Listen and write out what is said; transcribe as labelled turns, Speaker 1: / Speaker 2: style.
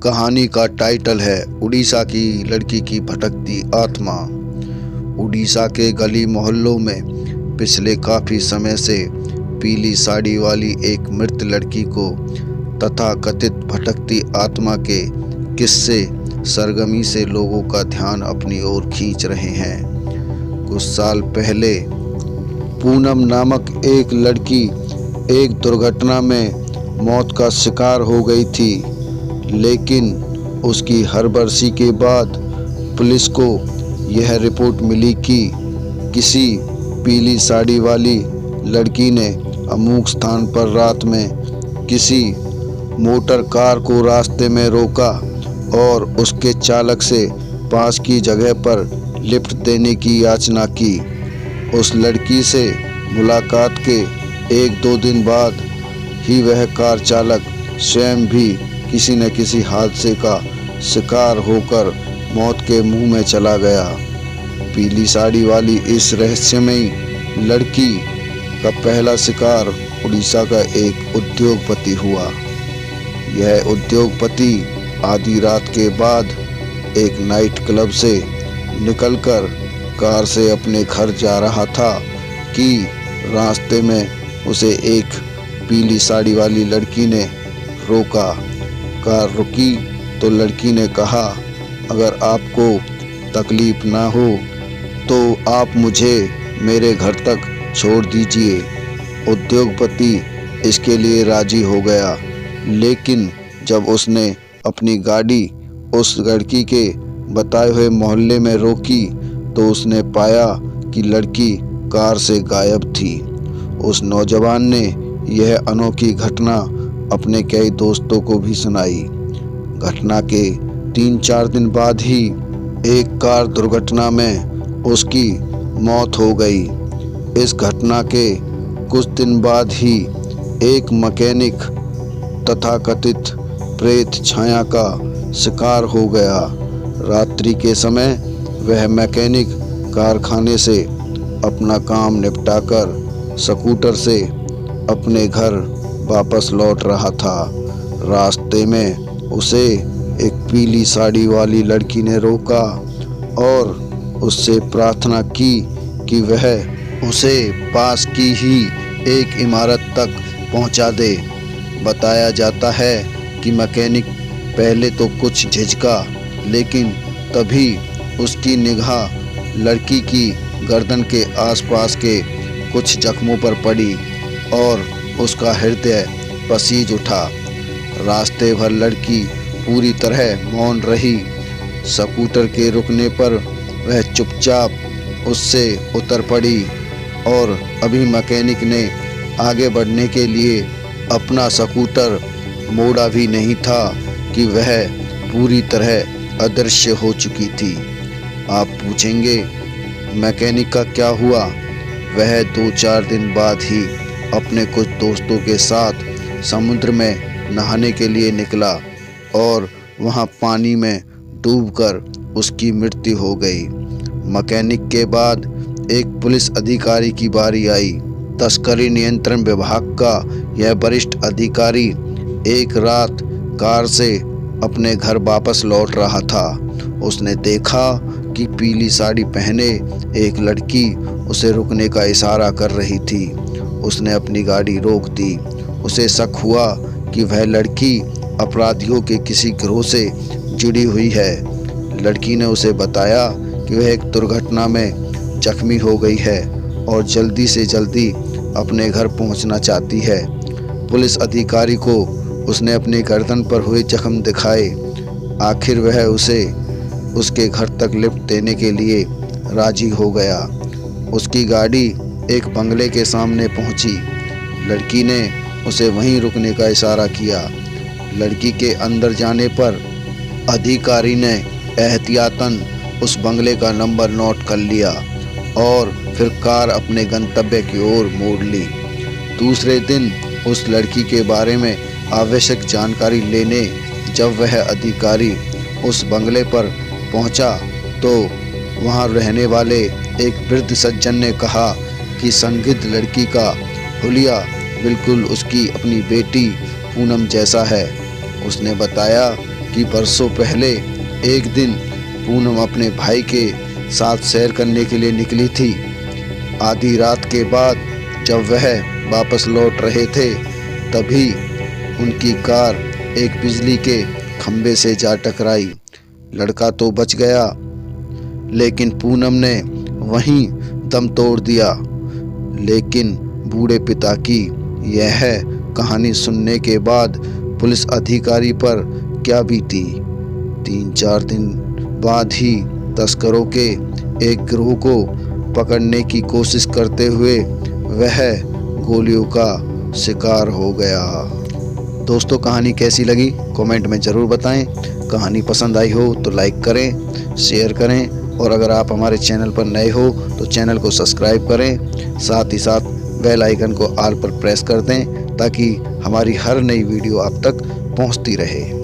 Speaker 1: कहानी का टाइटल है उड़ीसा की लड़की की भटकती आत्मा। उड़ीसा के गली मोहल्लों में पिछले काफ़ी समय से पीली साड़ी वाली एक मृत लड़की को तथाकथित भटकती आत्मा के किस्से सरगमी से लोगों का ध्यान अपनी ओर खींच रहे हैं। कुछ साल पहले पूनम नामक एक लड़की एक दुर्घटना में मौत का शिकार हो गई थी, लेकिन उसकी हड़बड़ाहट के बाद पुलिस को यह रिपोर्ट मिली कि किसी पीली साड़ी वाली लड़की ने अमुक स्थान पर रात में किसी मोटर कार को रास्ते में रोका और उसके चालक से पास की जगह पर लिफ्ट देने की याचना की। उस लड़की से मुलाकात के 1-2 दिन बाद ही वह कार चालक स्वयं भी किसी न किसी हादसे का शिकार होकर मौत के मुंह में चला गया। पीली साड़ी वाली इस रहस्यमयी लड़की का पहला शिकार उड़ीसा का एक उद्योगपति हुआ। यह उद्योगपति आधी रात के बाद एक नाइट क्लब से निकलकर कार से अपने घर जा रहा था कि रास्ते में उसे एक पीली साड़ी वाली लड़की ने रोका। कार रुकी तो लड़की ने कहा, अगर आपको तकलीफ ना हो तो आप मुझे मेरे घर तक छोड़ दीजिए। उद्योगपति इसके लिए राजी हो गया, लेकिन जब उसने अपनी गाड़ी उस लड़की के बताए हुए मोहल्ले में रोकी तो उसने पाया कि लड़की कार से गायब थी। उस नौजवान ने यह अनोखी घटना अपने कई दोस्तों को भी सुनाई। घटना के 3-4 दिन बाद ही एक कार दुर्घटना में उसकी मौत हो गई। इस घटना के कुछ दिन बाद ही एक मैकेनिक तथाकथित प्रेत छाया का शिकार हो गया। रात्रि के समय वह मैकेनिक कारखाने से अपना काम निपटाकर स्कूटर से अपने घर वापस लौट रहा था। रास्ते में उसे एक पीली साड़ी वाली लड़की ने रोका और उससे प्रार्थना की कि वह उसे पास की ही एक इमारत तक पहुंचा दे। बताया जाता है कि मैकेनिक पहले तो कुछ झिझका, लेकिन तभी उसकी निगाह लड़की की गर्दन के आसपास के कुछ जख्मों पर पड़ी और उसका हृदय पसीज उठा। रास्ते भर लड़की पूरी तरह मौन रही। स्कूटर के रुकने पर वह चुपचाप उससे उतर पड़ी और अभी मैकेनिक ने आगे बढ़ने के लिए अपना स्कूटर मोड़ा भी नहीं था कि वह पूरी तरह अदृश्य हो चुकी थी। आप पूछेंगे मैकेनिक का क्या हुआ? वह 2-4 दिन बाद ही अपने कुछ दोस्तों के साथ समुद्र में नहाने के लिए निकला और वहां पानी में डूबकर उसकी मृत्यु हो गई। मैकेनिक के बाद एक पुलिस अधिकारी की बारी आई। तस्करी नियंत्रण विभाग का यह वरिष्ठ अधिकारी एक रात कार से अपने घर वापस लौट रहा था। उसने देखा कि पीली साड़ी पहने एक लड़की उसे रुकने का इशारा कर रही थी। उसने अपनी गाड़ी रोक दी। उसे शक हुआ कि वह लड़की अपराधियों के किसी गिरोह से जुड़ी हुई है। लड़की ने उसे बताया कि वह एक दुर्घटना में जख्मी हो गई है और जल्दी से जल्दी अपने घर पहुंचना चाहती है। पुलिस अधिकारी को उसने अपने गर्दन पर हुए जख्म दिखाए। आखिर वह उसे उसके घर तक लिफ्ट देने के लिए राजी हो गया। उसकी गाड़ी एक बंगले के सामने पहुंची। लड़की ने उसे वहीं रुकने का इशारा किया। लड़की के अंदर जाने पर अधिकारी ने एहतियातन उस बंगले का नंबर नोट कर लिया और फिर कार अपने गंतव्य की ओर मोड़ ली। दूसरे दिन उस लड़की के बारे में आवश्यक जानकारी लेने जब वह अधिकारी उस बंगले पर पहुंचा तो वहां रहने वाले एक वृद्ध सज्जन ने कहा कि संदिग्ध लड़की का हुलिया बिल्कुल उसकी अपनी बेटी पूनम जैसा है। उसने बताया कि बरसों पहले एक दिन पूनम अपने भाई के साथ सैर करने के लिए निकली थी। आधी रात के बाद जब वह वापस लौट रहे थे तभी उनकी कार एक बिजली के खंभे से जा टकराई। लड़का तो बच गया लेकिन पूनम ने वहीं दम तोड़ दिया। लेकिन बूढ़े पिता की यह कहानी सुनने के बाद पुलिस अधिकारी पर क्या बीती। 3-4 दिन बाद ही तस्करों के एक गिरोह को पकड़ने की कोशिश करते हुए वह गोलियों का शिकार हो गया। दोस्तों, कहानी कैसी लगी कमेंट में ज़रूर बताएं। कहानी पसंद आई हो तो लाइक करें, शेयर करें और अगर आप हमारे चैनल पर नए हो तो चैनल को सब्सक्राइब करें। साथ ही साथ बेल आइकन को ऑल पर प्रेस कर दें ताकि हमारी हर नई वीडियो आप तक पहुंचती रहे।